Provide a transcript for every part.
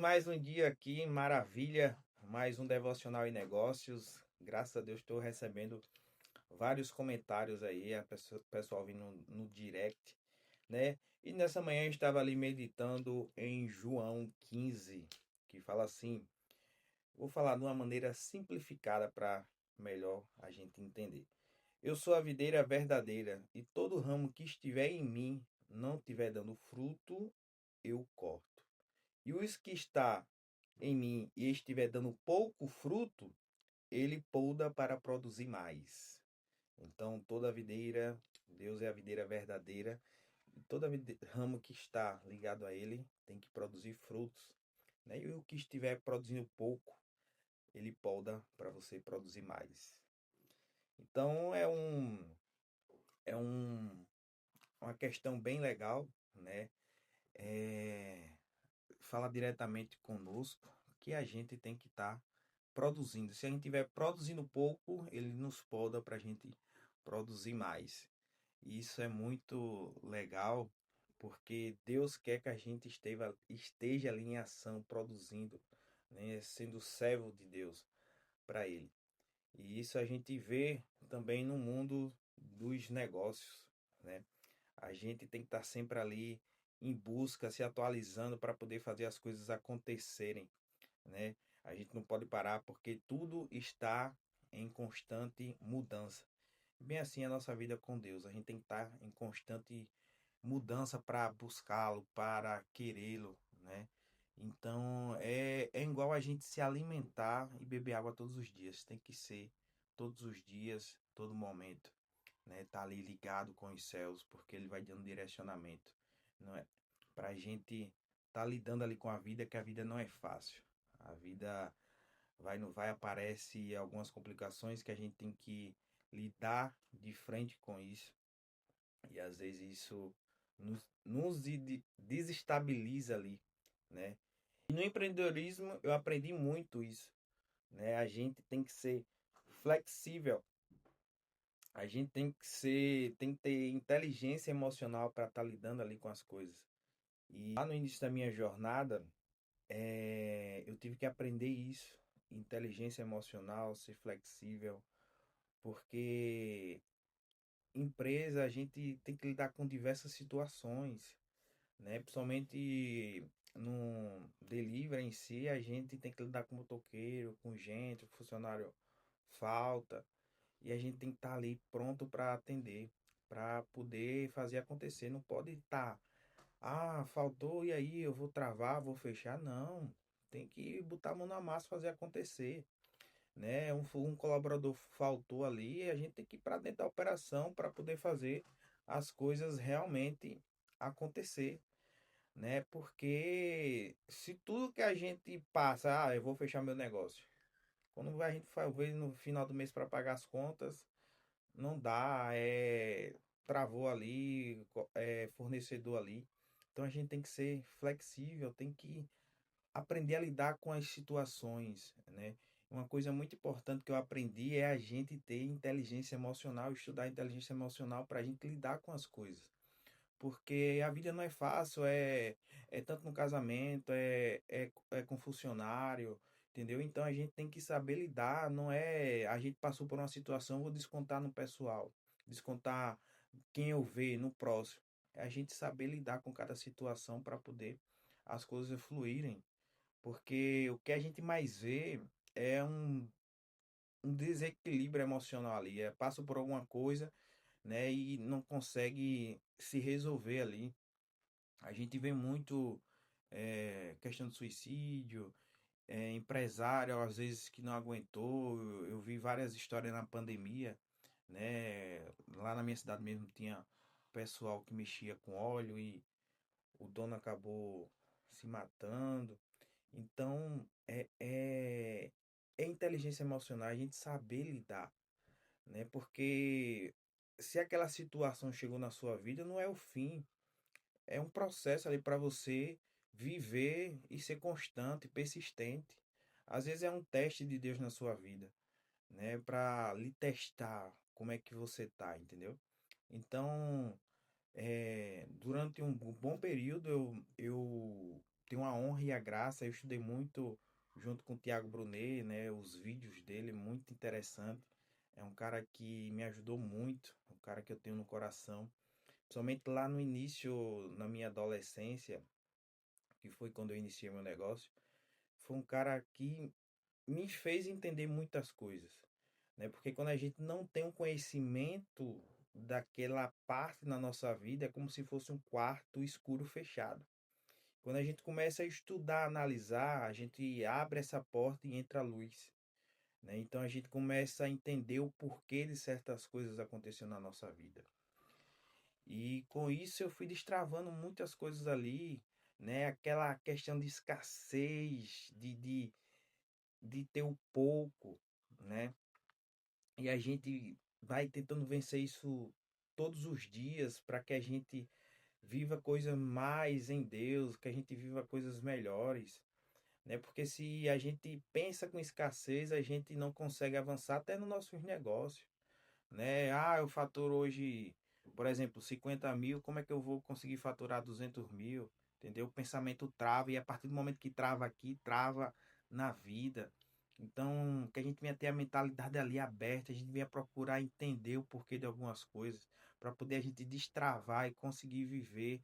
mais um dia aqui, maravilha. Mais um devocional em negócios. Graças a Deus estou recebendo vários comentários aí, pessoal vindo no direct, né? E nessa manhã eu estava ali meditando em João 15, que fala assim, vou falar de uma maneira simplificada para melhor a gente entender. Eu sou a videira verdadeira, e todo ramo que estiver em mim não estiver dando fruto, eu corto. E os que está em mim e estiver dando pouco fruto, ele poda para produzir mais. Então, toda videira, Deus é a videira verdadeira, e toda ramo que está ligado a ele tem que produzir frutos, né? E o que estiver produzindo pouco, ele poda para você produzir mais. Então, é um, uma questão bem legal, né? É, fala diretamente conosco que a gente tem que estar produzindo. Se a gente estiver produzindo pouco, ele nos poda para a gente produzir mais. E isso é muito legal, porque Deus quer que a gente esteja ali em ação, produzindo, né? Sendo servo de Deus para Ele. E isso a gente vê também no mundo dos negócios, né? A gente tem que estar sempre ali em busca, se atualizando para poder fazer as coisas acontecerem, né? A gente não pode parar porque tudo está em constante mudança. Bem assim é a nossa vida com Deus. A gente tem que estar em constante mudança para buscá-lo, para querê-lo, né? Então é igual a gente se alimentar e beber água todos os dias. Tem que ser todos os dias, todo momento, né? Tá ali ligado com os céus, porque ele vai dando direcionamento, não é? Para a gente tá lidando ali com a vida, que a vida não é fácil. A vida vai no vai, aparece algumas complicações que a gente tem que lidar de frente com isso. E às vezes isso nos desestabiliza ali, né? E no empreendedorismo eu aprendi muito isso, né? A gente tem que ser flexível, a gente tem que ter inteligência emocional para estar lidando ali com as coisas. E lá no início da minha jornada, eu tive que aprender isso, inteligência emocional, ser flexível, porque empresa a gente tem que lidar com diversas situações, né? Principalmente no delivery em si, a gente tem que lidar com motoqueiro, com gente, o funcionário falta, e a gente tem que estar ali pronto para atender, para poder fazer acontecer. Não pode estar, faltou, e aí eu vou travar, vou fechar. Não, tem que botar a mão na massa, fazer acontecer, né? Um colaborador faltou ali, e a gente tem que ir para dentro da operação para poder fazer as coisas realmente acontecer, né? Porque se tudo que a gente passa, eu vou fechar meu negócio. Quando a gente vai ver no final do mês para pagar as contas, não dá, travou ali, fornecedor ali. Então a gente tem que ser flexível, tem que aprender a lidar com as situações, né? Uma coisa muito importante que eu aprendi é a gente ter inteligência emocional, estudar inteligência emocional para a gente lidar com as coisas. Porque a vida não é fácil, é tanto no casamento, é com funcionário, entendeu? Então a gente tem que saber lidar, não é a gente passou por uma situação, vou descontar no pessoal, descontar quem eu ver no próximo. É a gente saber lidar com cada situação para poder as coisas fluírem. Porque o que a gente mais vê é um desequilíbrio emocional ali. Passa por alguma coisa, né, e não consegue se resolver ali. A gente vê muito questão de suicídio, empresário às vezes que não aguentou. Eu vi várias histórias na pandemia, né? Lá na minha cidade mesmo tinha pessoal que mexia com óleo e o dono acabou se matando. Então é inteligência emocional a gente saber lidar, né? Porque se aquela situação chegou na sua vida, não é o fim. É um processo ali para você viver e ser constante, persistente. Às vezes é um teste de Deus na sua vida, né? Para lhe testar como é que você tá, entendeu? Então, durante um bom período, eu tenho a honra e a graça. Eu estudei muito junto com o Tiago Brunet, né? Os vídeos dele, muito interessante. É um cara que me ajudou muito, um cara que eu tenho no coração. Principalmente lá no início, na minha adolescência, que foi quando eu iniciei meu negócio, foi um cara que me fez entender muitas coisas, né? Porque quando a gente não tem um conhecimento daquela parte na nossa vida, é como se fosse um quarto escuro fechado. Quando a gente começa a estudar, analisar, a gente abre essa porta e entra a luz, né? Então a gente começa a entender o porquê de certas coisas acontecendo na nossa vida. E com isso eu fui destravando muitas coisas ali, né? Aquela questão de escassez, de ter o pouco, né? E a gente vai tentando vencer isso todos os dias para que a gente viva coisas mais em Deus, que a gente viva coisas melhores, né? Porque se a gente pensa com escassez, a gente não consegue avançar até nos nossos negócios, né? Ah, eu faturo hoje, por exemplo, 50 mil, como é que eu vou conseguir faturar 200 mil? Entendeu? O pensamento trava e a partir do momento que trava aqui, trava na vida. Então, que a gente venha ter a mentalidade ali aberta, a gente venha procurar entender o porquê de algumas coisas, para poder a gente destravar e conseguir viver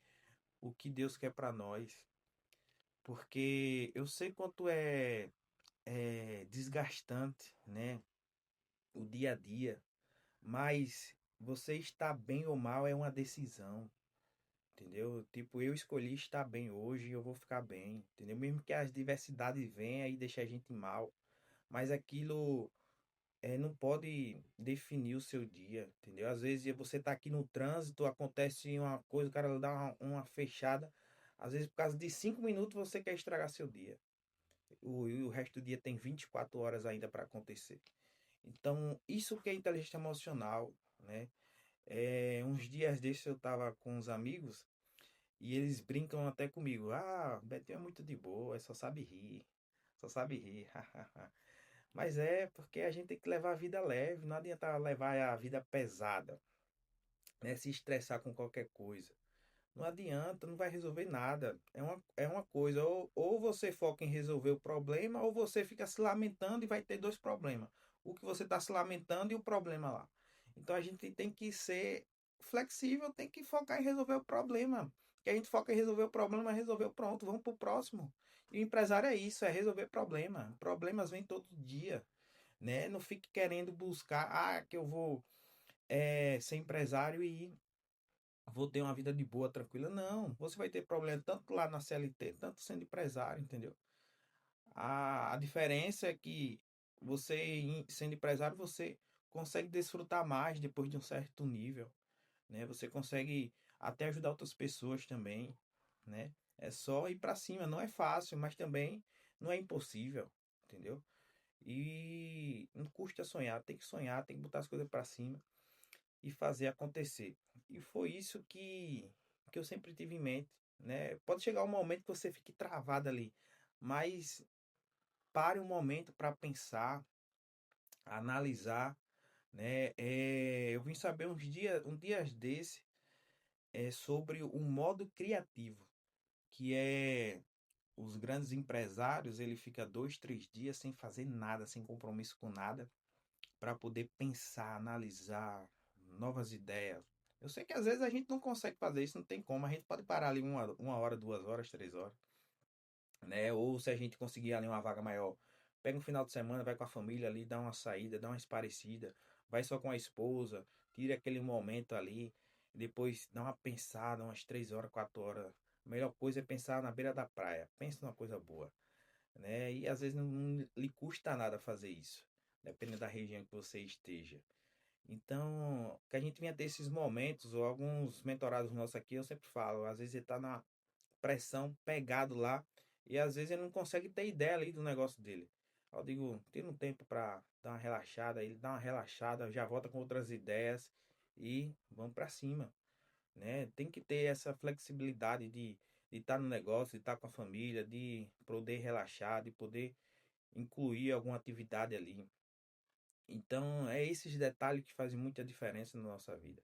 o que Deus quer para nós. Porque eu sei quanto é desgastante, né? O dia a dia. Mas você estar bem ou mal é uma decisão, entendeu? Tipo, eu escolhi estar bem hoje e eu vou ficar bem, entendeu? Mesmo que as diversidades venham e deixem a gente mal, mas aquilo não pode definir o seu dia, entendeu? Às vezes você tá aqui no trânsito, acontece uma coisa, o cara dá uma fechada, às vezes por causa de 5 minutos você quer estragar seu dia. O resto do dia tem 24 horas ainda para acontecer. Então, isso que é inteligência emocional, né? Uns dias desses eu tava com uns amigos e eles brincam até comigo. Ah, Betinho é muito de boa, só sabe rir. Só sabe rir. Mas é porque a gente tem que levar a vida leve, não adianta levar a vida pesada, né? Se estressar com qualquer coisa. Não adianta, não vai resolver nada. É uma coisa, ou você foca em resolver o problema, ou você fica se lamentando e vai ter dois problemas. O que você está se lamentando e o problema lá. Então a gente tem que ser flexível, tem que focar em resolver o problema. Que a gente foca em resolver o problema, resolveu, pronto, vamos para o próximo. E o empresário é isso, é resolver problema. Problemas vêm todo dia, né? Não fique querendo buscar, que eu vou ser empresário e vou ter uma vida de boa, tranquila. Não, você vai ter problema tanto lá na CLT, tanto sendo empresário, entendeu? A diferença é que você, sendo empresário, você consegue desfrutar mais depois de um certo nível, né? Você consegue até ajudar outras pessoas também, né? É só ir para cima. Não é fácil, mas também não é impossível, entendeu? E não custa sonhar, tem que botar as coisas para cima e fazer acontecer. E foi isso que eu sempre tive em mente, né? Pode chegar um momento que você fique travado ali, mas pare um momento para pensar, analisar, né? Eu vim saber um dias desse sobre o modo criativo, que é os grandes empresários, ele fica 2, 3 dias sem fazer nada, sem compromisso com nada, para poder pensar, analisar novas ideias. Eu sei que às vezes a gente não consegue fazer isso, não tem como. A gente pode parar ali uma hora, 2 horas, 3 horas, né? Ou se a gente conseguir ali uma vaga maior, pega um final de semana, vai com a família ali, dá uma saída, dá uma esparecida, vai só com a esposa, tira aquele momento ali, depois dá uma pensada, umas 3 horas, 4 horas. A melhor coisa é pensar na beira da praia. Pensa numa coisa boa, né? E às vezes não lhe custa nada fazer isso, dependendo da região que você esteja. Então, que a gente venha ter esses momentos, ou alguns mentorados nossos aqui, eu sempre falo, às vezes ele tá na pressão, pegado lá, e às vezes ele não consegue ter ideia ali do negócio dele. Aí eu digo, tira um tempo para dar uma relaxada, ele dá uma relaxada, já volta com outras ideias e vamos para cima, né? Tem que ter essa flexibilidade de estar no negócio, de estar com a família, de poder relaxar, de poder incluir alguma atividade ali. Então, é esses detalhes que fazem muita diferença na nossa vida.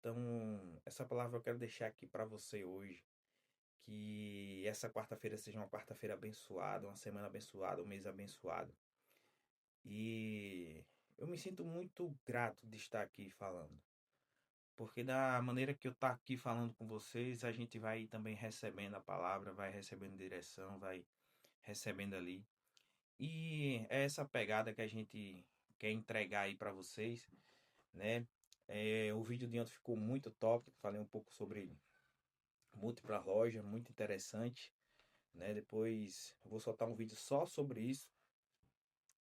Então, essa palavra eu quero deixar aqui para você hoje. Que essa quarta-feira seja uma quarta-feira abençoada, uma semana abençoada, um mês abençoado. E eu me sinto muito grato de estar aqui falando. Porque da maneira que eu estou aqui falando com vocês, a gente vai também recebendo a palavra, vai recebendo direção, vai recebendo ali. E é essa pegada que a gente quer entregar aí para vocês, né? O vídeo de ontem ficou muito top. Falei um pouco sobre múltipla loja, muito interessante, né? Depois eu vou soltar um vídeo só sobre isso.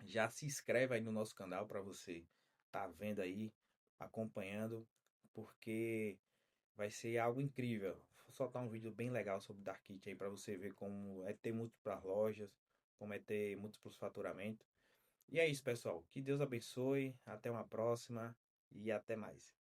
Já se inscreve aí no nosso canal para você tá vendo aí, acompanhando, porque vai ser algo incrível. Vou soltar um vídeo bem legal sobre Dark Kit aí para você ver como é ter múltiplas lojas, como é ter múltiplos faturamentos. E é isso, pessoal. Que Deus abençoe. Até uma próxima e até mais.